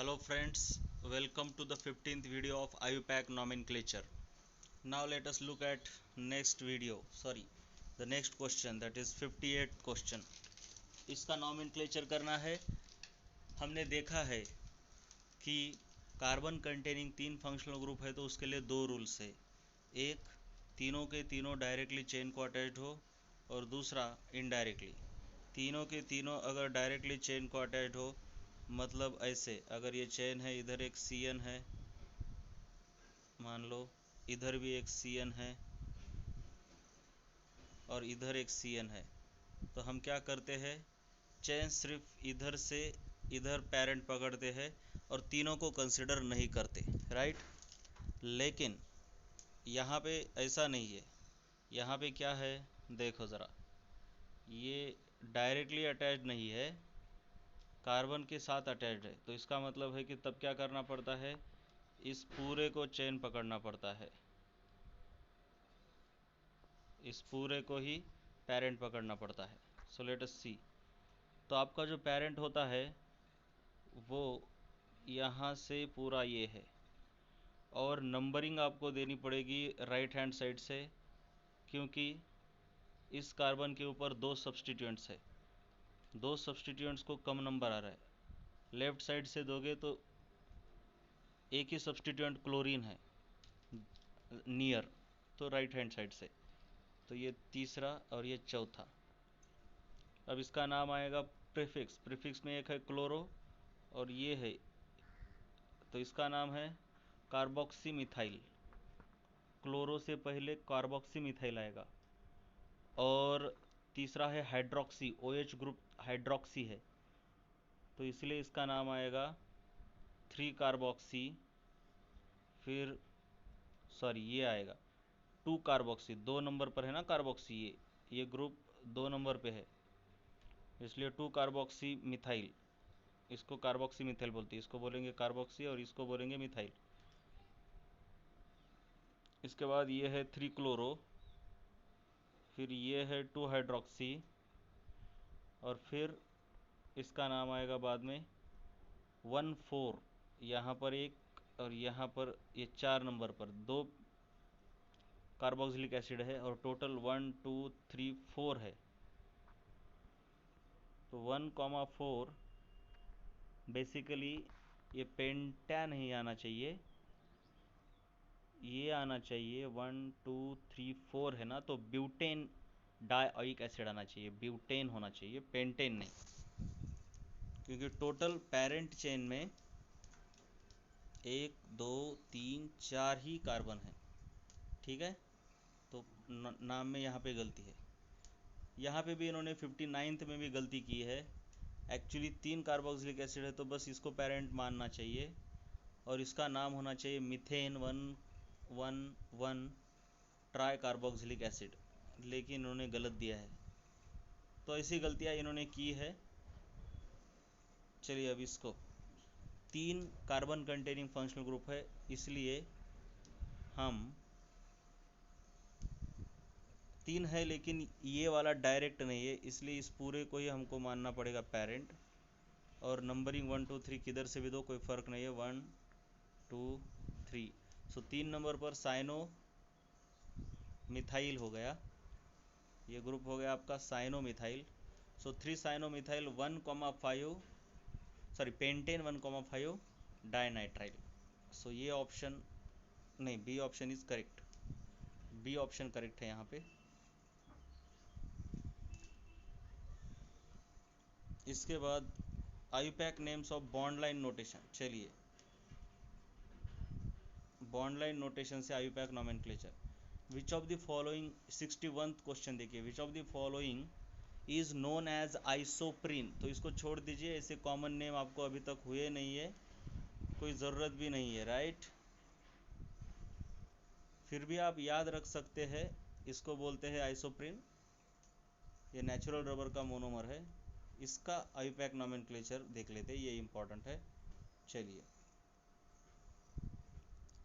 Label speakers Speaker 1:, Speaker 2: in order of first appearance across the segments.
Speaker 1: Hello friends, welcome to the 15th video of IUPAC nomenclature. Now let us look at the next question, that is 58th question. इसका nomenclature करना है। हमने देखा है कि carbon containing 3 functional group है तो उसके लिए 2 रूल्स है। एक, तीनों के तीनों डायरेक्टली चेन को अटैच्ड हो, और दूसरा इनडायरेक्टली। तीनों के तीनों अगर डायरेक्टली चेन को अटैच्ड हो, मतलब ऐसे, अगर ये चेन है, इधर एक CN है, मान लो इधर भी एक CN है और इधर एक CN है, तो हम क्या करते हैं, चेन सिर्फ इधर से इधर पेरेंट पकड़ते हैं और तीनों को कंसिडर नहीं करते, राइट। लेकिन यहाँ पे ऐसा नहीं है। यहाँ पे क्या है, देखो ज़रा, ये डायरेक्टली अटैच्ड नहीं है, कार्बन के साथ अटैच्ड है, तो इसका मतलब है कि तब क्या करना पड़ता है, इस पूरे को चेन पकड़ना पड़ता है, इस पूरे को ही पेरेंट पकड़ना पड़ता है। सो लेट अस सी। तो आपका जो पेरेंट होता है वो यहाँ से पूरा ये है, और नंबरिंग आपको देनी पड़ेगी राइट हैंड साइड से, क्योंकि इस कार्बन के ऊपर 2 सब्स्टिट्यूएंट्स है, 2 सब्स्टिट्यूएंट्स को कम नंबर आ रहा है। लेफ्ट साइड से दोगे तो एक ही सब्स्टिट्यूएंट क्लोरीन है नियर, तो राइट हैंड साइड से, तो ये तीसरा और ये चौथा। अब इसका नाम आएगा प्रीफिक्स। प्रीफिक्स में एक है क्लोरो और ये है, तो इसका नाम है कार्बोक्सी मिथाइल। क्लोरो से पहले कार्बोक्सी मिथाइल आएगा। और तीसरा है हाइड्रोक्सी, OH ग्रुप हाइड्रोक्सी है, तो इसलिए इसका नाम आएगा 3 कार्बोक्सी, फिर ये आएगा 2 कार्बोक्सी, 2 नंबर पर है ना कार्बोक्सी, ये ग्रुप 2 नंबर पे है, इसलिए 2 कार्बोक्सी मिथाइल। इसको कार्बोक्सी मिथाइल बोलती है, इसको बोलेंगे कार्बोक्सी और इसको बोलेंगे मिथाइल। इसके बाद ये है 3 क्लोरो, फिर ये है 2 हाइड्रोक्सी, और फिर इसका नाम आएगा बाद में 1,4, यहाँ पर एक और यहाँ पर ये 4 नंबर पर 2 कार्बोक्सिलिक एसिड है, और टोटल 1 2 3 4 है। तो 1,4 बेसिकली ये पेंटा नहीं आना चाहिए, ये आना चाहिए 1 2 3 4 है ना, तो ब्यूटेन डाइऑइक एसिड आना चाहिए, ब्यूटेन होना चाहिए, पेंटेन नहीं, क्योंकि टोटल पेरेंट चेन में 1 2 3 4 ही कार्बन है, ठीक है। तो नाम में यहाँ पे गलती है। यहाँ पे भी इन्होंने 59th में भी गलती की है। एक्चुअली 3 कार्बोक्सिलिक एसिड है, तो बस इसको पेरेंट मानना चाहिए और इसका नाम होना चाहिए मीथेन 1,1,1 ट्राई कार्बोक्सिलिक एसिड, लेकिन इन्होंने गलत दिया है। तो ऐसी गलतियाँ इन्होंने की है। चलिए अब इसको, 3 कार्बन कंटेनिंग फंक्शनल ग्रुप है, इसलिए हम 3 है, लेकिन ये वाला डायरेक्ट नहीं है, इसलिए इस पूरे को ही हमको मानना पड़ेगा पेरेंट। और नंबरिंग 1 2 3 किधर से भी दो, कोई फ़र्क नहीं है, 1 2 3। सो 3 नंबर पर साइनो मिथाइल हो गया, ये ग्रुप हो गया आपका cyano methyl. So 3 cyano methyl 1,5, pentane 1,5 dinitrile. So ये ऑप्शन नहीं, B option is correct, B option correct है यहाँ पे। इसके बाद IUPAC names of bond line notation. चलिए बॉन्ड लाइन नोटेशन से IUPAC nomenclature. Which of the following, 61th question देखिए, which of the following is known as isoprene. तो इसको छोड़ दीजिए, ऐसे कॉमन नेम आपको अभी तक हुए नहीं है, कोई ज़रूरत भी नहीं है, राइट। फिर भी आप याद रख सकते हैं, इसको बोलते हैं आइसोप्रीन, ये नेचुरल रबर का मोनोमर है। इसका आईयूपैक नोमेनक्लेचर देख लेते हैं, ये इंपॉर्टेंट है। चलिए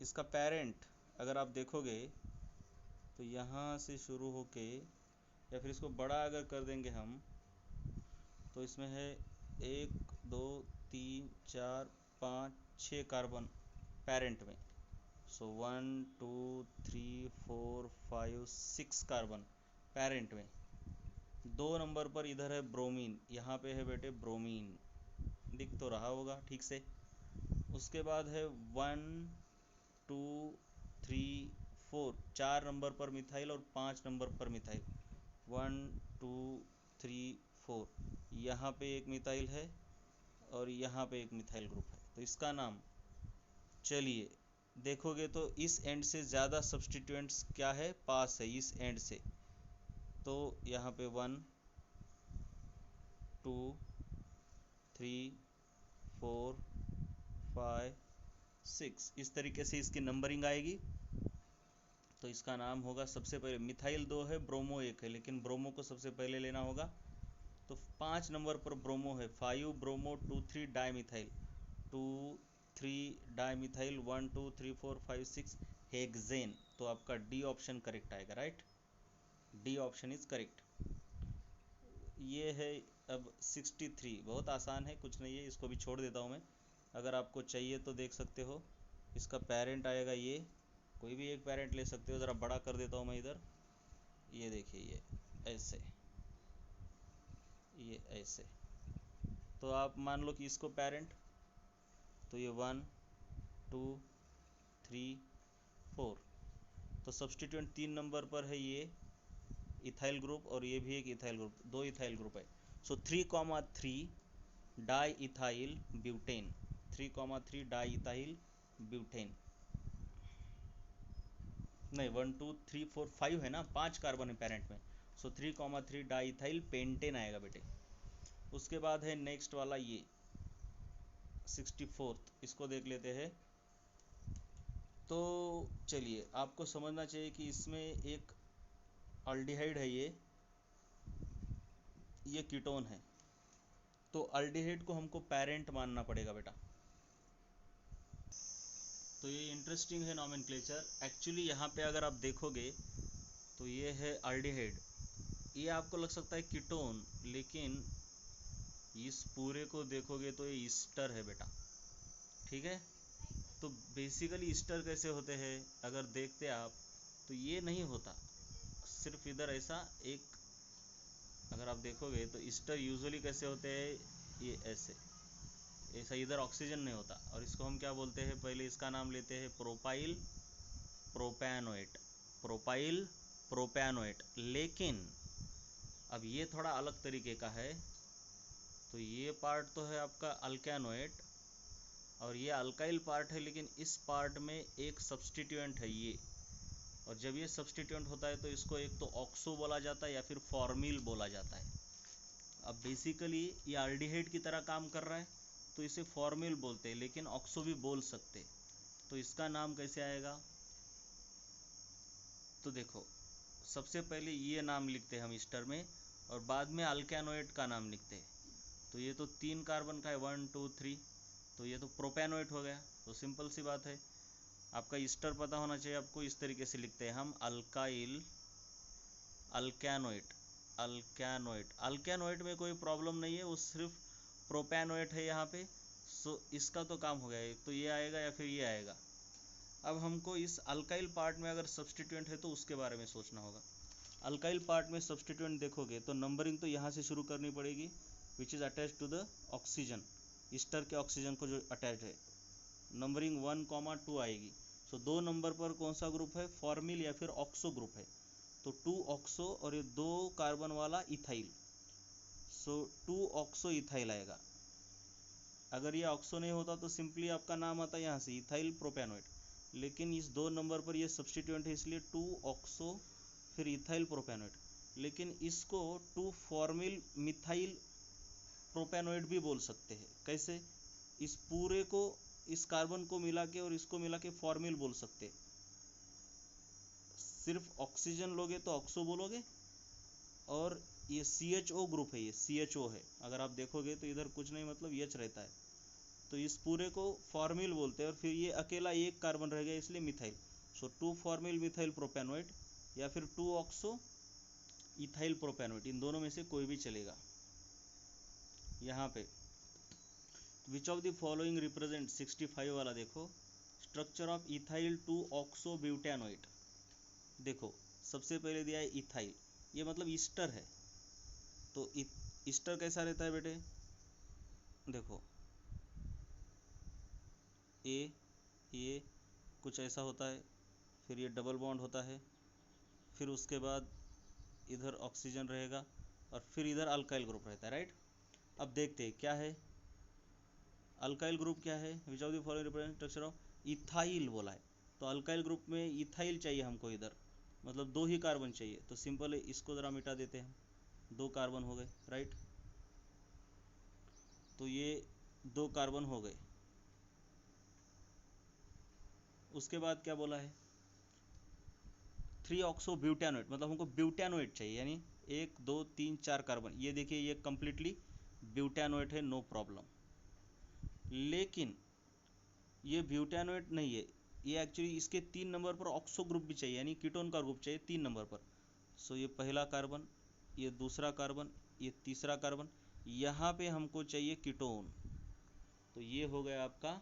Speaker 1: इसका पेरेंट अगर आप देखोगे तो यहाँ से शुरू होके, या फिर इसको बड़ा अगर कर देंगे हम, तो इसमें है 1 2 3 4 6 कार्बन पेरेंट में। सो 1 2 3 4 5 6 कार्बन पेरेंट में। 2 नंबर पर इधर है ब्रोमीन, यहाँ पे है बेटे ब्रोमीन, दिख तो रहा होगा ठीक से। उसके बाद है 1 2 3 4, 4 नंबर पर मिथाइल और 5 नंबर पर मिथाइल। 1 2 3 4, यहाँ पे एक मिथाइल है और यहाँ पे एक मिथाइल ग्रुप है। तो इसका नाम, चलिए देखोगे तो इस एंड से ज़्यादा सब्सटीट्यूएंट्स क्या है, पास है इस एंड से। तो यहाँ पे 1 2 3 4 5 6 इस तरीके से इसकी नंबरिंग आएगी। तो इसका नाम होगा, सबसे पहले मिथाइल 2 है, ब्रोमो 1 है, लेकिन ब्रोमो को सबसे पहले लेना होगा। तो 5 नंबर पर ब्रोमो है, 5 bromo 2 3 di methyl, 2 3 di methyl, 1 2 3 4 5 6 hexane. तो आपका डी ऑप्शन करेक्ट आएगा, right, D option is correct. ये है अब 63, बहुत आसान है, कुछ नहीं है, इसको भी छोड़ देता हूँ मैं। अगर आपको चाहिए तो देख सकते हो, इसका पेरेंट आएगा ये, कोई भी एक पेरेंट ले सकते हो। ज़रा बड़ा कर देता हूँ मैं इधर, ये देखिए, ये ऐसे, ये ऐसे। तो आप मान लो कि इसको पेरेंट, तो ये 1 2 3 4। तो सब्सटीट्यूएंट 3 नंबर पर है ये इथाइल ग्रुप, और ये भी एक इथाइल ग्रुप, 2 इथाइल ग्रुप है। सो 3,3 di ethyl butane, 3,3 di ethyl butane. नहीं, 1 2 3 4 5 है ना, 5 कार्बन है पेरेंट में। सो 3,3 डाई इथाइल पेंटेन आएगा बेटे। उसके बाद है नेक्स्ट वाला ये 64, इसको देख लेते हैं। तो चलिए, आपको समझना चाहिए कि इसमें एक अल्डिहाइड है, ये कीटोन है। तो अल्डिहाइड को हमको पेरेंट मानना पड़ेगा बेटा। तो ये इंटरेस्टिंग है नॉमेनक्लेचर। एक्चुअली यहाँ पे अगर आप देखोगे तो ये है अल्डिहाइड, ये आपको लग सकता है कीटोन, लेकिन इस पूरे को देखोगे तो ये ईस्टर है बेटा, ठीक है। तो बेसिकली ईस्टर कैसे होते हैं अगर देखते आप, तो ये नहीं होता, सिर्फ इधर ऐसा एक, अगर आप देखोगे तो ईस्टर यूजुअली कैसे होते हैं, ये ऐसे, ऐसा इधर ऑक्सीजन नहीं होता। और इसको हम क्या बोलते हैं, पहले इसका नाम लेते हैं प्रोपाइल प्रोपैनोएट, प्रोपाइल प्रोपैनोएट। लेकिन अब ये थोड़ा अलग तरीके का है। तो ये पार्ट तो है आपका अल्कैनोएट, और ये अल्काइल पार्ट है, लेकिन इस पार्ट में एक सब्सटीट्यूएंट है ये। और जब ये सब्सटीट्यूएंट होता है तो इसको एक तो ऑक्सो बोला जाता है या फिर फॉर्मिल बोला जाता है। अब बेसिकली ये अल्डिहाइड की तरह काम कर रहा है, तो इसे फॉर्मिल बोलते हैं, लेकिन ऑक्सो भी बोल सकते। तो इसका नाम कैसे आएगा, तो देखो, सबसे पहले ये नाम लिखते हैं हम ईस्टर में, और बाद में अल्कैनोएट का नाम लिखते हैं। तो ये तो 3 कार्बन का है, 1 2 3, तो ये तो प्रोपैनोएट हो गया। तो सिंपल सी बात है, आपका ईस्टर पता होना चाहिए आपको। इस तरीके से लिखते हैं हम, अल्काइल अल्कैनोएट, अल्कैनोएट। अल्कैनोएट में कोई प्रॉब्लम नहीं है, वो सिर्फ प्रोपैनोएट है यहाँ पे। सो इसका तो काम हो गया, एक तो ये आएगा या फिर ये आएगा। अब हमको इस अल्काइल पार्ट में अगर सब्सटीट्यूएंट है तो उसके बारे में सोचना होगा। अल्काइल पार्ट में सब्सटीट्यूएंट देखोगे तो नंबरिंग तो यहाँ से शुरू करनी पड़ेगी, which is attach to the oxygen, ester के ऑक्सीजन को जो अटैच है। नंबरिंग 1,2 आएगी। सो 2 नंबर पर कौन सा ग्रुप है, फॉर्मिल या फिर ऑक्सो ग्रुप है। तो 2 ऑक्सो, और ये 2 कार्बन वाला इथाइल, सो 2 ऑक्सो इथाइल आएगा। अगर ये ऑक्सो नहीं होता तो सिंपली आपका नाम आता यहाँ से इथाइल प्रोपैनोएट, लेकिन इस 2 नंबर पर ये सब्सटीट्यूएंट है, इसलिए 2 ऑक्सो फिर इथाइल प्रोपैनोएट। लेकिन इसको 2 फॉर्मिल मिथाइल प्रोपैनोएट भी बोल सकते हैं। कैसे, इस पूरे को, इस कार्बन को मिला के और इसको मिला के फॉर्मिल बोल सकते। सिर्फ ऑक्सीजन लोगे तो ऑक्सो बोलोगे, और ये CHO ग्रुप है, ये CHO है। अगर आप देखोगे तो इधर कुछ नहीं, मतलब H रहता है, तो इस पूरे को फॉर्मिल बोलते हैं। और फिर ये अकेला एक कार्बन रह गया, इसलिए मिथाइल। सो 2 फॉर्मिल मिथाइल प्रोपैनोएट या फिर 2 ऑक्सो इथाइल प्रोपैनोएट, इन दोनों में से कोई भी चलेगा यहाँ पे। Which of the following represent 65 वाला देखो, structure of ethyl two oxo butanoate. देखो सबसे पहले दिया है इथाइल, ये मतलब ईस्टर है। तो ईस्टर कैसा रहता है बेटे, देखो ये कुछ ऐसा होता है, फिर ये डबल बॉन्ड होता है, फिर उसके बाद इधर ऑक्सीजन रहेगा और फिर इधर अल्काइल ग्रुप रहता है, राइट। अब देखते हैं क्या है अल्काइल ग्रुप क्या है, विच of the following represent structure of ethyl बोला है। तो अल्काइल ग्रुप में इथाइल चाहिए हमको इधर, मतलब 2 ही कार्बन चाहिए। तो सिंपल है, इसको ज़रा मिटा देते हैं, 2 कार्बन हो गए, राइट। तो ये 2 कार्बन हो गए। उसके बाद क्या बोला है, 3 ऑक्सो ब्यूटेनोइट, मतलब हमको ब्यूटेनोइट चाहिए, यानी 1 2 3 4 कार्बन। ये देखिए ये कम्प्लीटली ब्यूटेनोइट है, नो प्रॉब्लम। लेकिन ये ब्यूटेनोइट नहीं है, ये एक्चुअली इसके 3 नंबर पर ऑक्सो ग्रुप भी चाहिए, यानी कीटोन का ग्रुप चाहिए 3 नंबर पर। सो ये पहला कार्बन, ये दूसरा कार्बन, ये तीसरा कार्बन, यहाँ पे हमको चाहिए कीटोन। तो ये हो गया आपका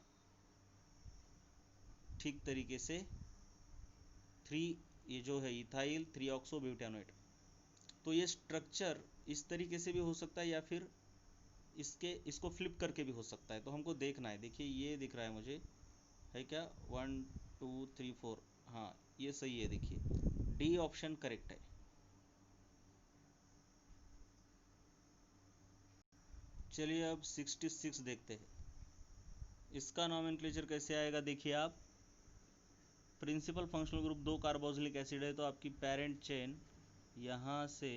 Speaker 1: ठीक तरीके से 3, ये जो है इथाइल 3 ऑक्सो ब्यूटेनोइट। तो ये स्ट्रक्चर इस तरीके से भी हो सकता है या फिर इसको फ्लिप करके भी हो सकता है। तो हमको देखना है, देखिए ये दिख रहा है मुझे, है क्या 1 2 3 4, हाँ ये सही है, देखिए डी ऑप्शन करेक्ट है। चलिए अब 66 देखते हैं, इसका नॉमेनक्लेचर कैसे आएगा। देखिए आप, principal functional group 2 carboxylic acid है, तो आपकी पेरेंट चेन यहाँ से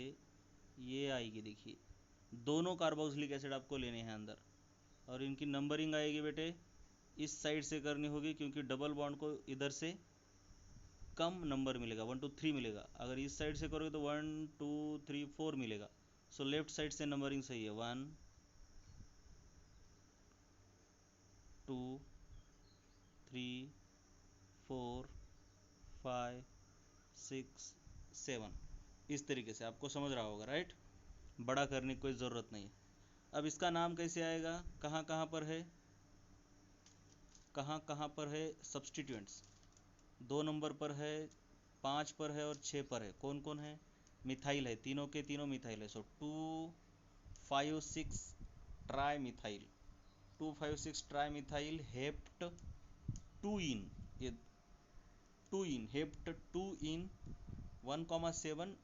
Speaker 1: ये आएगी। देखिए दोनों कार्बोक्सिलिक एसिड आपको लेने हैं अंदर, और इनकी नंबरिंग आएगी बेटे इस साइड से करनी होगी, क्योंकि डबल बॉन्ड को इधर से कम नंबर मिलेगा, 1 2 3 मिलेगा। अगर इस साइड से करोगे तो 1 2 3 4 मिलेगा। सो लेफ्ट साइड से नंबरिंग सही है, 1 2 3 4 5 6 7, इस तरीके से आपको समझ रहा होगा, राइट। बड़ा करने की कोई ज़रूरत नहीं है। अब इसका नाम कैसे आएगा, कहाँ कहाँ पर है, कहाँ कहाँ पर है सब्सटीट्यूएंट्स, 2 नंबर पर है, 5 पर है और 6 पर है। कौन कौन है, मिथाइल है, तीनों के तीनों मिथाइल है। सो 2 5 6 tri methyl, 2 5 6 tri methyl hept 2 इन, ये 2 इन हेप्ट 2 इन 1,7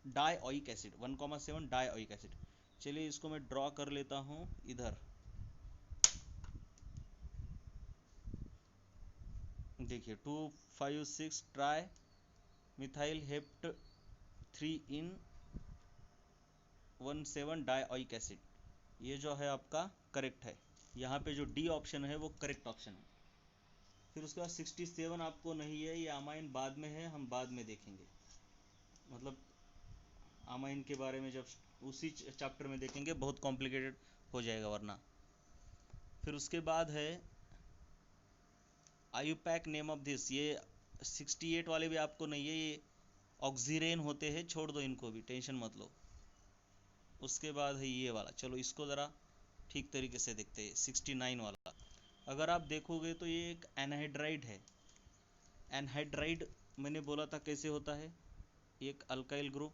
Speaker 1: डाइओइक एसिड, 1,7 डाइओइक एसिड। चलिए इसको मैं ड्रॉ कर लेता हूँ इधर, देखिए 2 5 6 ट्राई मिथाइल हेप्ट 3 इन 1,7 डाइओइक एसिड, ये जो है आपका करेक्ट है। यहाँ पे जो डी ऑप्शन है वो करेक्ट ऑप्शन है। फिर उसके बाद 67 आपको नहीं है, ये अमाइन बाद में है, हम बाद में देखेंगे, मतलब अमाइन के बारे में जब उसी चैप्टर में देखेंगे, बहुत कॉम्प्लिकेटेड हो जाएगा वरना। फिर उसके बाद है आयुपैक नेम ऑफ दिस, ये 68 वाले भी आपको नहीं है, ये ऑक्सीरेन होते हैं, छोड़ दो इनको भी, टेंशन मत लो। उसके बाद है ये वाला, चलो इसको ज़रा ठीक तरीके से देखते हैं, 69 वाला। अगर आप देखोगे तो ये एक एनहाइड्राइड है। एनहाइड्राइड मैंने बोला था कैसे होता है, एक अल्काइल ग्रुप,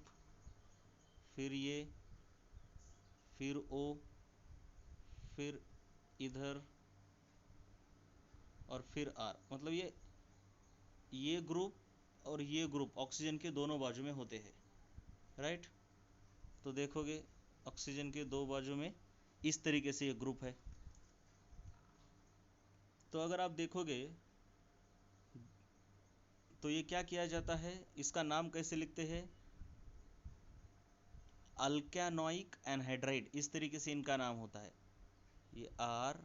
Speaker 1: फिर ये, फिर ओ, फिर इधर और फिर आर, मतलब ये ग्रुप और ये ग्रुप ऑक्सीजन के दोनों बाजू में होते हैं, राइट। तो देखोगे ऑक्सीजन के 2 बाजू में इस तरीके से ये ग्रुप है। तो अगर आप देखोगे तो ये क्या किया जाता है, इसका नाम कैसे लिखते हैं, अल्कैनोइक एनहाइड्राइड, इस तरीके से इनका नाम होता है। ये R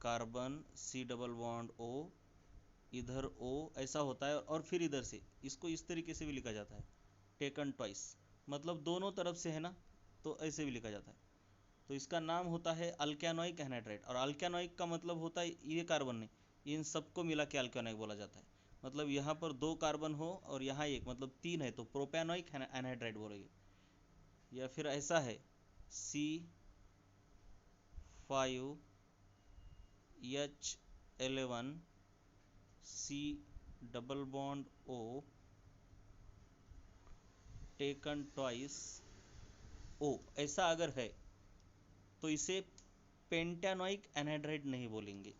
Speaker 1: carbon C double bond O, इधर ओ ऐसा होता है, और फिर इधर से इसको इस तरीके से भी लिखा जाता है, टेकन ट्वाइस, मतलब दोनों तरफ से है ना, तो ऐसे भी लिखा जाता है। तो इसका नाम होता है अल्कैनोइक एनहाइड्राइड, और अल्कैनोइक का मतलब होता है ये कार्बन नहीं, इन सबको मिला के अल्कैनोइक बोला जाता है। मतलब यहाँ पर 2 कार्बन हो और यहाँ एक, मतलब 3 है, तो प्रोपैनोइक एनहाइड्राइड बोलेंगे। या फिर ऐसा है सी 5H11C double bond O taken twice O, ऐसा अगर है तो इसे पेंटानोइक एनहाइड्राइड नहीं बोलेंगे,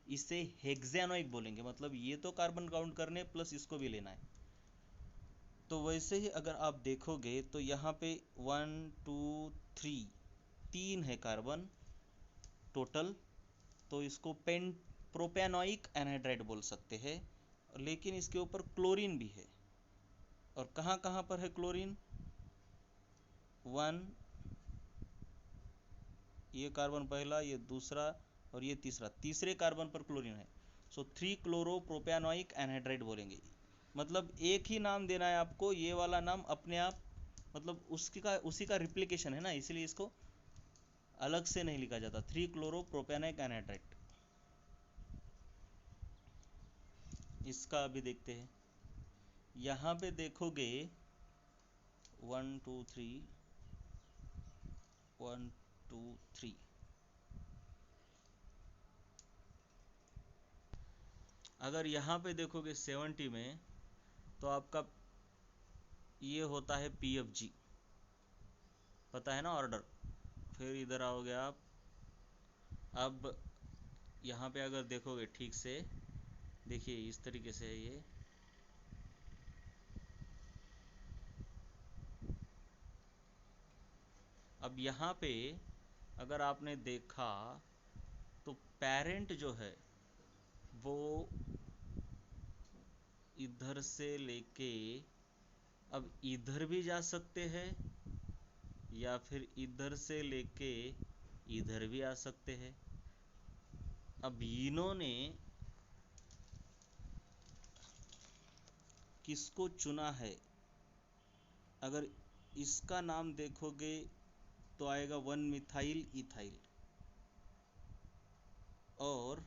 Speaker 1: इसे हेक्सानोइक बोलेंगे। मतलब ये तो कार्बन काउंट करने प्लस इसको भी लेना है। तो वैसे ही अगर आप देखोगे तो यहाँ पे 1 2 3 तीन है कार्बन टोटल, तो इसको प्रोपेनोइक एनहाइड्राइड बोल सकते हैं। लेकिन इसके ऊपर क्लोरीन भी है, और कहाँ कहाँ पर है क्लोरीन? 1, ये कार्बन पहला, ये दूसरा और ये तीसरा, तीसरे कार्बन पर क्लोरीन है। सो 3 क्लोरो प्रोपेनोइक एनहाइड्राइड बोलेंगे। मतलब एक ही नाम देना है आपको, ये वाला नाम अपने आप, मतलब उसी का रिप्लिकेशन है ना, इसलिए इसको अलग से नहीं लिखा जाता। 3 क्लोरो प्रोपेनोइक एनहाइड्राइड, इसका अभी देखते हैं। यहाँ पे देखोगे 1 2 3 1 2 3, अगर यहाँ पे देखोगे 70 में, तो आपका ये होता है PFG, पता है ना ऑर्डर। फिर इधर आओगे आप, अब यहाँ पे अगर देखोगे ठीक से, देखिए इस तरीके से है ये। अब यहाँ पे अगर आपने देखा तो पेरेंट जो है वो इधर से लेके अब इधर भी जा सकते हैं, या फिर इधर से लेके इधर भी आ सकते हैं। अब इन्होंने किसको चुना है? अगर इसका नाम देखोगे तो आएगा 1 मिथाइल इथाइल, और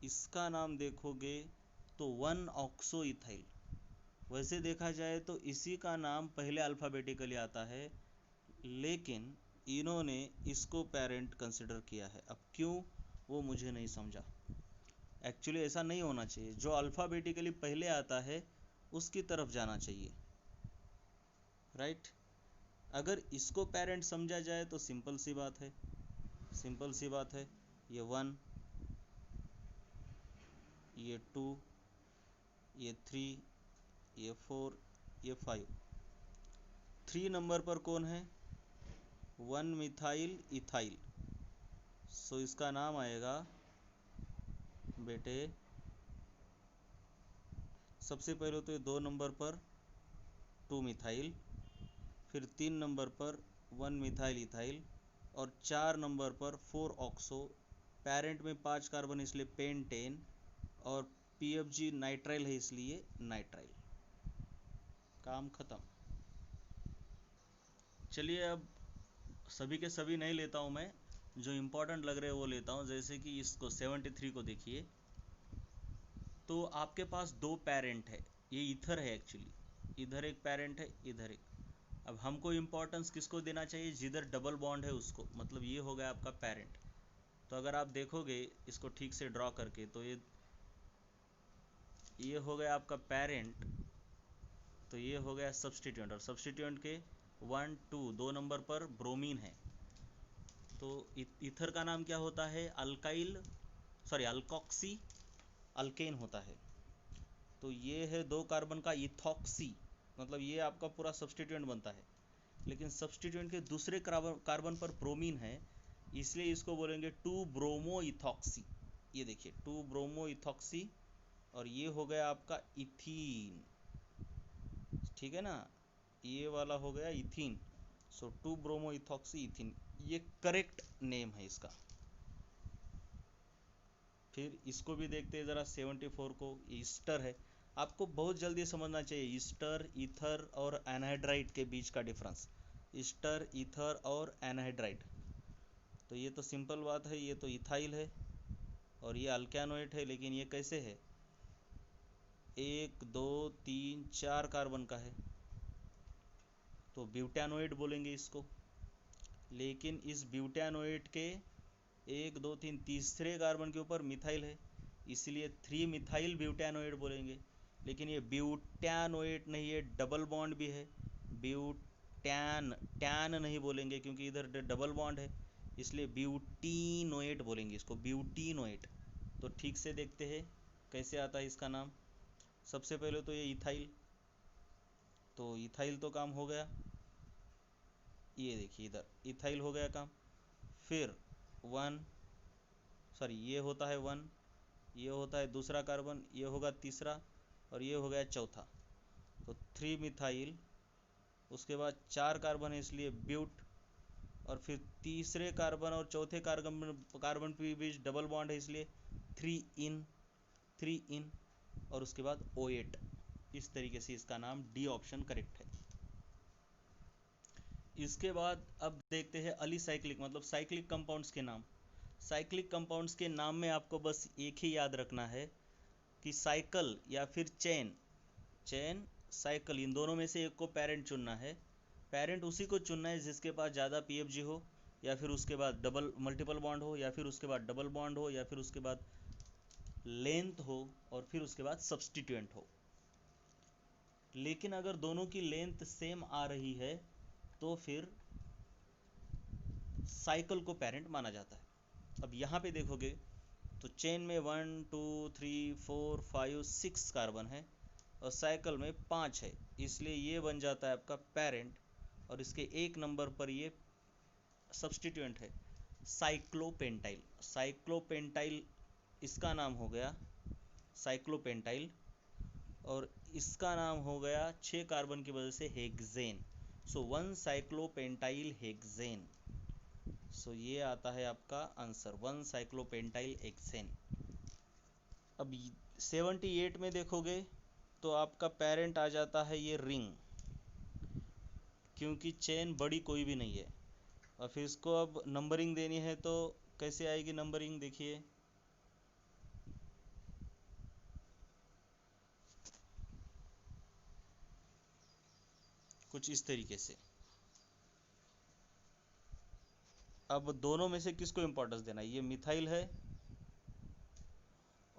Speaker 1: इसका नाम देखोगे तो 1 ऑक्सो इथाइल। वैसे देखा जाए तो इसी का नाम पहले अल्फ़ाबेटिकली आता है, लेकिन इन्होंने इसको पेरेंट कंसिडर किया है। अब क्यों, वो मुझे नहीं समझा। एक्चुअली ऐसा नहीं होना चाहिए, जो अल्फ़ाबेटिकली पहले आता है उसकी तरफ जाना चाहिए, राइट। अगर इसको पेरेंट समझा जाए तो सिंपल सी बात है, सिंपल सी बात है। ये 1, ये 2, ये 3, ये 4, ये 5। 3 नंबर पर कौन है? 1 मिथाइल इथाइल। सो इसका नाम आएगा बेटे, सबसे पहले तो ये 2 नंबर पर 2 मिथाइल, फिर 3 नंबर पर 1 मिथाइल इथाइल, और 4 नंबर पर 4 ऑक्सो। पेरेंट में 5 कार्बन इसलिए पेंटेन, और PFG नाइट्राइल है इसलिए नाइट्राइल। काम खत्म। चलिए अब सभी के सभी नहीं लेता हूँ मैं, जो इम्पोर्टेंट लग रहे हैं वो लेता हूँ। जैसे कि इसको 73 को देखिए, तो आपके पास 2 पेरेंट है, ये ईथर है एक्चुअली, इधर एक पेरेंट है, इधर एक। अब हमको इम्पोर्टेंस किसको देना चाहिए? जिधर डबल बॉन्ड है उसको, मतलब ये हो गया आपका पेरेंट। तो अगर आप देखोगे इसको ठीक से ड्रॉ करके, तो ये हो गया आपका पेरेंट, तो ये हो गया सब्सटीट्यूएंट, और सब्सटीट्यूएंट के 1 2 नंबर पर ब्रोमीन है। तो ईथर का नाम क्या होता है? अल्कॉक्सी अल्केन होता है। तो ये है 2 कार्बन का इथॉक्सी, मतलब ये आपका पूरा सब्सटीट्यूएंट बनता है। लेकिन सब्सटीट्यूएंट के दूसरे कार्बन पर ब्रोमीन है, इसलिए इसको बोलेंगे 2 ब्रोमो इथॉक्सी। ये देखिए 2 ब्रोमो इथॉक्सी, और ये हो गया आपका इथीन, ठीक है ना, ये वाला हो गया इथीन। सो 2 ब्रोमो इथॉक्सी इथीन, ये करेक्ट नेम है इसका। फिर इसको भी देखते हैं ज़रा 74 को, ईस्टर है। आपको बहुत जल्दी समझना चाहिए ईस्टर, ईथर और एनहाइड्राइड के बीच का डिफरेंस। ईस्टर, ईथर और एनहाइड्राइड, तो ये तो सिंपल बात है, ये तो इथाइल है और ये अल्केनोइड है। लेकिन ये कैसे है? 1 2 3 4 कार्बन का है, तो ब्यूटानोइड बोलेंगे इसको। लेकिन इस ब्यूटानोएट के 1 2 3 तीसरे कार्बन के ऊपर मिथाइल है, इसलिए 3 मिथाइल ब्यूटानोएट बोलेंगे। लेकिन ये ब्यूटानोएट नहीं है, डबल बॉन्ड भी है, ब्यूटान टैन नहीं बोलेंगे क्योंकि इधर डबल बॉन्ड है, इसलिए ब्यूटीनोएट बोलेंगे इसको, ब्यूटीनोएट। तो ठीक से देखते हैं कैसे आता है इसका नाम। सबसे पहले तो ये इथाइल, तो इथाइल तो काम हो गया, ये देखिए इधर इथाइल हो गया काम। फिर ये होता है 1, ये होता है दूसरा कार्बन, ये होगा तीसरा, और ये हो गया चौथा। तो 3 मिथाइल, उसके बाद 4 कार्बन है इसलिए ब्यूट, और फिर तीसरे कार्बन और चौथे कार्बन के बीच डबल बॉन्ड है इसलिए 3 इन, और उसके बाद O8। इस तरीके से इसका नाम डी ऑप्शन करेक्ट है। इसके बाद अब देखते हैं अलीसाइक्लिक मतलब साइक्लिक कंपाउंड्स के नाम। साइक्लिक कंपाउंड्स के नाम में आपको बस एक ही याद रखना है कि साइकिल या फिर चेन साइकिल, इन दोनों में से एक को पेरेंट चुनना है। पेरेंट उसी को चुनना है जिसके पास ज़्यादा पीएफजी हो, या फिर उसके बाद डबल मल्टीपल बॉन्ड हो, या फिर उसके बाद डबल बॉन्ड हो, या फिर उसके बाद लेंथ हो, और फिर उसके बाद सब्सटीट्यूएंट हो। लेकिन अगर दोनों की लेंथ सेम आ रही है तो फिर साइकिल को पेरेंट माना जाता है। अब यहाँ पे देखोगे तो चेन में 1 2 3 4 5 6 कार्बन है और साइकिल में 5 है, इसलिए ये बन जाता है आपका पेरेंट, और इसके 1 नंबर पर ये सब्सटीट्यूएंट है साइक्लोपेंटाइल। साइक्लोपेंटाइल इसका नाम हो गया साइक्लोपेंटाइल, और इसका नाम हो गया 6 कार्बन की वजह से हेक्सेन। सो 1 साइक्लोपेंटाइल हेक्सेन। सो ये आता है आपका आंसर 1 साइक्लोपेंटाइल हेक्सेन। अब 78 में देखोगे तो आपका पेरेंट आ जाता है ये रिंग, क्योंकि चेन बड़ी कोई भी नहीं है। और फिर इसको अब नंबरिंग देनी है तो कैसे आएगी नंबरिंग, देखिए कुछ इस तरीके से। अब दोनों में से किसको इंपॉर्टेंस देना है, ये मिथाइल है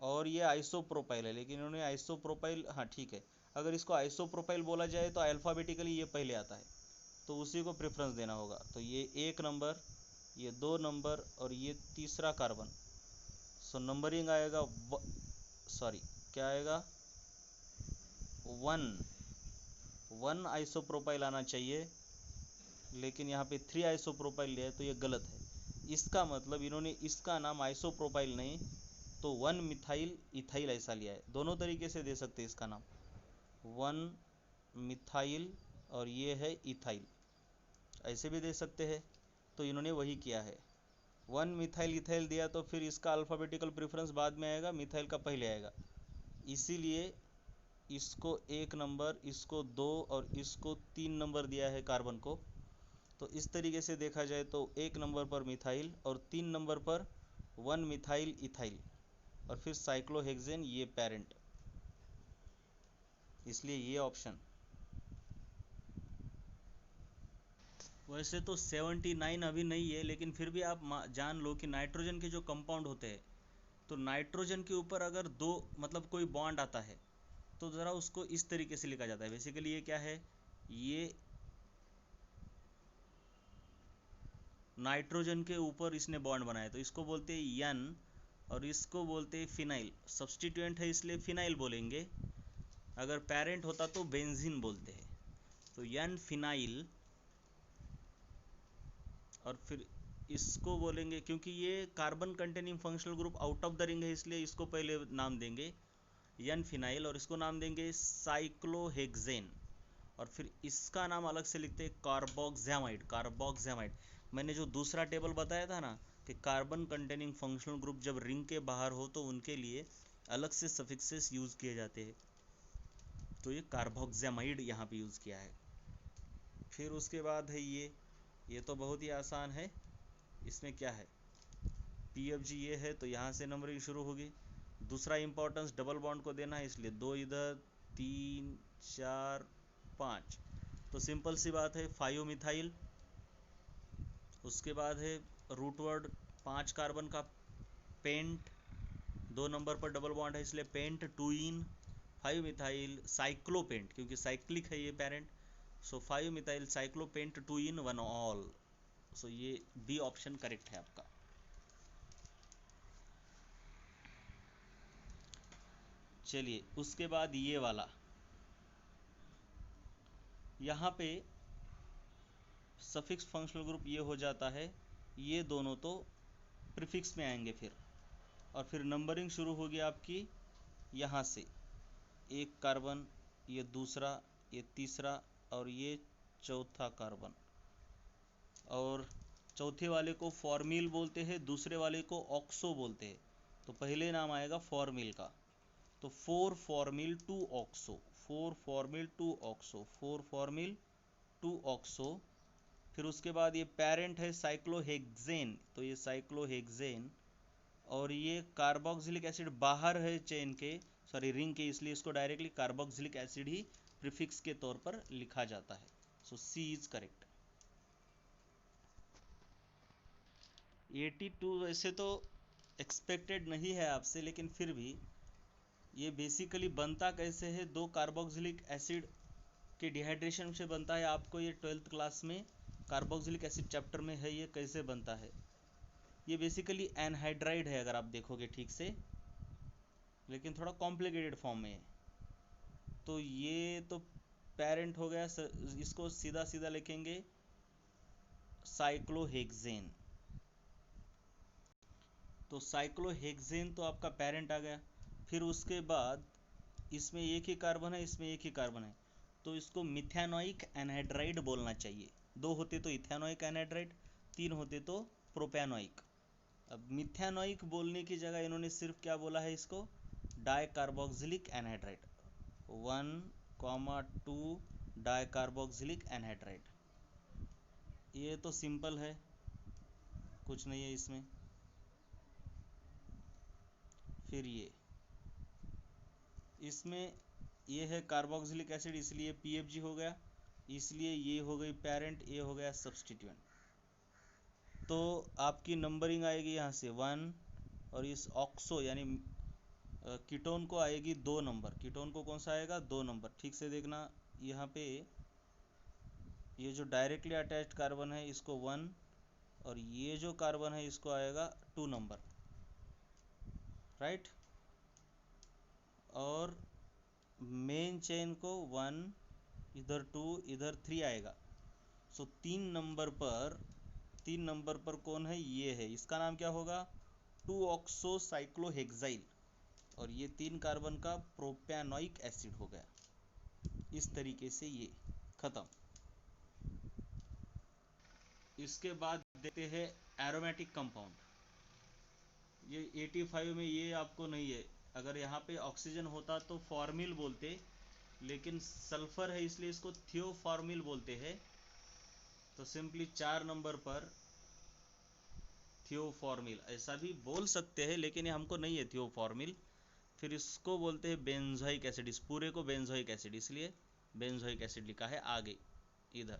Speaker 1: और ये आइसोप्रोपाइल है, लेकिन इन्होंने आइसोप्रोपाइल, हाँ ठीक है, अगर इसको आइसोप्रोपाइल बोला जाए तो अल्फ़ाबेटिकली ये पहले आता है, तो उसी को प्रेफरेंस देना होगा। तो ये 1 नंबर, ये 2 नंबर, और ये तीसरा कार्बन। सो नंबरिंग आएगा क्या आएगा 1 आइसोप्रोपाइल आना चाहिए, लेकिन यहाँ पे 3 आइसोप्रोपाइल लिया है तो ये गलत है। इसका मतलब इन्होंने इसका नाम आइसोप्रोपाइल नहीं तो 1 मिथाइल इथाइल ऐसा लिया है। दोनों तरीके से दे सकते हैं इसका नाम, 1 मिथाइल और ये है इथाइल, ऐसे भी दे सकते हैं। तो इन्होंने वही किया है, 1 मिथाइल इथाइल दिया तो फिर इसका अल्फ़ाबेटिकल प्रेफरेंस बाद में आएगा, मिथाइल का पहले आएगा, इसीलिए इसको 1 नंबर, इसको 2 और इसको 3 नंबर दिया है कार्बन को। तो इस तरीके से देखा जाए तो 1 नंबर पर मिथाइल और 3 नंबर पर 1 मिथाइल इथाइल, और फिर साइक्लोहेक्सेन ये पेरेंट, इसलिए ये ऑप्शन। वैसे तो 79 अभी नहीं है, लेकिन फिर भी आप जान लो कि नाइट्रोजन के जो कंपाउंड होते हैं, तो नाइट्रोजन के ऊपर अगर दो मतलब कोई बॉन्ड आता है तो ज़रा उसको इस तरीके से लिखा जाता है। बेसिकली ये क्या है, ये नाइट्रोजन के ऊपर इसने बॉन्ड बनाया तो इसको बोलते हैं एन, और इसको बोलते हैं फिनाइल। सब्सटीट्यूएंट है इसलिए फिनाइल बोलेंगे, अगर पेरेंट होता तो बेंजीन बोलते हैं। तो एन फिनाइल, और फिर इसको बोलेंगे, क्योंकि ये carbon containing functional group out of the ring है इसलिए इसको पहले नाम देंगे एन फिनाइल, और इसको नाम देंगे साइक्लोहेक्सेन, और फिर इसका नाम अलग से लिखते हैं कार्बोक्सामाइड। कार्बोक्सामाइड, मैंने जो दूसरा टेबल बताया था ना कि कार्बन कंटेनिंग फंक्शनल ग्रुप जब रिंग के बाहर हो तो उनके लिए अलग से सफिक्सेस यूज़ किए जाते हैं, तो ये कार्बोक्सामाइड यहाँ पे यूज़ किया है। फिर उसके बाद है ये तो बहुत ही आसान है, इसमें क्या है पीएफजी ये है तो यहाँ से नंबरिंग शुरू होगी। दूसरा इंपॉर्टेंस डबल बॉन्ड को देना है इसलिए 2 इधर 3 4 5, तो सिंपल सी बात है 5 मिथाइल उसके बाद है रूट वर्ड 5 कार्बन का पेंट, 2 नंबर पर डबल बॉन्ड है इसलिए पेंट 2इन, 5 मिथाइल साइक्लोपेंट क्योंकि साइक्लिक है ये पेरेंट, सो 5 मिथाइल साइक्लोपेंट 2 इन 1 ऑल। सो ये बी ऑप्शन करेक्ट है आपका। चलिए उसके बाद ये वाला, यहाँ पे सफिक्स फंक्शनल ग्रुप ये हो जाता है, ये दोनों तो प्रीफिक्स में आएंगे फिर, और फिर नंबरिंग शुरू होगी आपकी यहाँ से, एक कार्बन, ये दूसरा, ये तीसरा और ये चौथा कार्बन, और चौथे वाले को फॉर्मिल बोलते हैं, दूसरे वाले को ऑक्सो बोलते हैं। तो पहले नाम आएगा फॉर्मिल का, तो 4 formal 2 oxo, 4 formal 2 oxo, 4 formal 2 oxo. फिर उसके बाद ये पेरेंट है साइक्लोहेक्सेन, तो ये साइक्लोहेक्सेन, और ये कार्बोक्सिलिक एसिड बाहर है चेन के, सॉरी रिंग के, इसलिए इसको डायरेक्टली कार्बोक्सिलिक एसिड ही प्रीफिक्स के तौर पर लिखा जाता है। सो सी इज करेक्ट। 82 वैसे तो एक्सपेक्टेड नहीं है आपसे, लेकिन फिर भी ये बेसिकली बनता कैसे है, 2 कार्बोक्सिलिक एसिड के डिहाइड्रेशन से बनता है। आपको ये 12th क्लास में कार्बोक्सिलिक एसिड चैप्टर में है, ये कैसे बनता है। ये बेसिकली एनहाइड्राइड है अगर आप देखोगे ठीक से, लेकिन थोड़ा कॉम्प्लिकेटेड फॉर्म में है। तो ये तो पेरेंट हो गया, इसको सीधा सीधा लिखेंगे साइक्लोहेक्सेन। तो साइक्लोहेक्सेन तो आपका पेरेंट आ गया। फिर उसके बाद इसमें एक ही कार्बन है, इसमें एक ही कार्बन है, तो इसको मिथेनोइक एनहाइड्राइड बोलना चाहिए। 2 होते तो इथेनोइक एनहाइड्राइड, 3 होते तो प्रोपेनोइक। अब मिथेनोइक बोलने की जगह इन्होंने सिर्फ क्या बोला है, इसको डाइकार्बोक्सिलिक एनहाइड्राइड, 1,2 डाइकार्बोक्सिलिक एनहाइड्राइड। ये तो सिंपल है, कुछ नहीं है इसमें। फिर इसमें ये है कार्बोक्सिलिक एसिड, इसलिए PFG हो गया, इसलिए ये हो गई पेरेंट, ये हो गया सब्सटीट्यूएंट। तो आपकी नंबरिंग आएगी यहाँ से 1, और इस ऑक्सो यानी कीटोन को आएगी 2 नंबर। कीटोन को कौन सा आएगा, 2 नंबर। ठीक से देखना, यहाँ पे ये जो डायरेक्टली अटैच्ड कार्बन है इसको 1, और ये जो कार्बन है इसको आएगा 2 नंबर, राइट। और मेन चेन को 1, इधर 2, इधर 3 आएगा। सो 3 नंबर पर कौन है, ये है, इसका नाम क्या होगा, 2 ऑक्सो साइक्लोहेक्साइल, और ये 3 कार्बन का प्रोपेनोइक एसिड हो गया। इस तरीके से ये खत्म। इसके बाद देखते हैं एरोमेटिक कंपाउंड। ये 85 में ये आपको नहीं है। अगर यहाँ पे ऑक्सीजन होता तो फॉर्मिल बोलते, लेकिन सल्फर है इसलिए इसको थियोफॉर्मिल बोलते हैं। तो सिंपली 4 नंबर पर थियोफॉर्मिल ऐसा भी बोल सकते हैं, लेकिन ये हमको नहीं है थियोफॉर्मिल। फिर इसको बोलते हैं बेंजोइक एसिड, इस पूरे को बेंजोइक एसिड, इसलिए बेंजोइक एसिड लिखा है आगे इधर।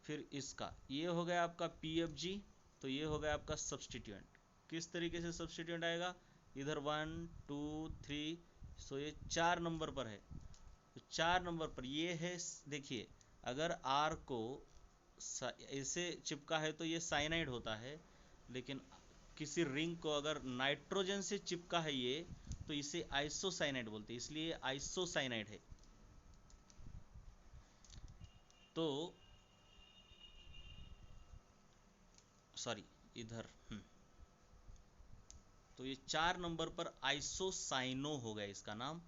Speaker 1: फिर इसका ये हो गया आपका PFG, तो ये हो गया आपका सब्सटीट्यूएंट। किस तरीके से सब्सटीट्यूएंट आएगा, इधर 1 2 3, सो ये 4 नंबर पर है। तो 4 नंबर पर ये है, देखिए अगर R को ऐसे चिपका है तो ये साइनाइड होता है, लेकिन किसी रिंग को अगर नाइट्रोजन से चिपका है ये, तो इसे आइसोसाइनाइड बोलते हैं, इसलिए आइसोसाइनाइड है। तो सॉरी इधर तो ये 4 नंबर पर आइसोसाइनो हो गया इसका नाम।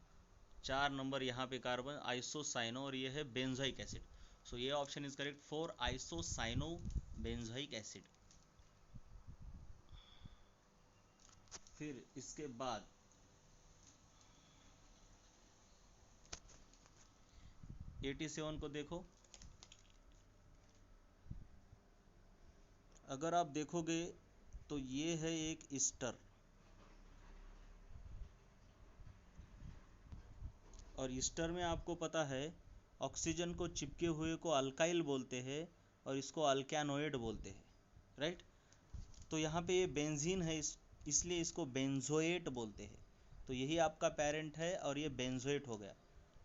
Speaker 1: 4 नंबर यहाँ पे कार्बन आइसोसाइनो, और ये है बेंजोइक एसिड। सो ये option is correct for isocyano benzoic acid. फिर इसके बाद 87 को देखो। अगर आप देखोगे तो ये है एक ईस्टर, और ईस्टर में आपको पता है ऑक्सीजन को चिपके हुए को अल्काइल बोलते हैं, और इसको अल्कैनोइड बोलते हैं। राइट। तो यहाँ पे ये बेंजीन है, इसलिए इसको बेंजोएट बोलते हैं। तो यही आपका पेरेंट है और ये बेंजोएट हो गया।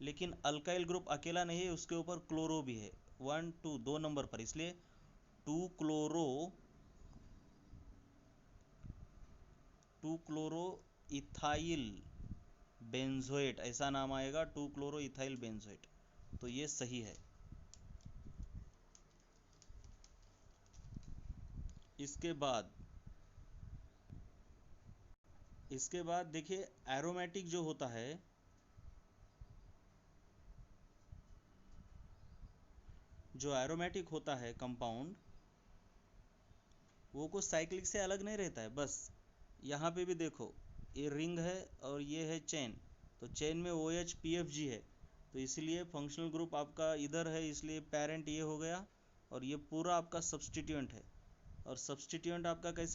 Speaker 1: लेकिन अल्काइल ग्रुप अकेला नहीं है, उसके ऊपर क्लोरो भी है, 1 2 2 नंबर पर, इसलिए 2 क्लोरो इथाइल बेंजोएट, ऐसा नाम आएगा, 2 क्लोरो इथाइल बेंजोएट। तो ये सही है। इसके बाद देखिए एरोमेटिक जो होता है, जो एरोमेटिक होता है कंपाउंड, वो कुछ साइक्लिक से अलग नहीं रहता है। बस यहाँ पे भी देखो, ये रिंग है और ये है चेन, तो चेन में OH PFG है, तो इसलिए फंक्शनल ग्रुप आपका इधर है, इसलिए पेरेंट ये हो गया, और ये पूरा आपका सब्सटीट्यूएंट है। और सब्सटीट्यूएंट आपका कैसा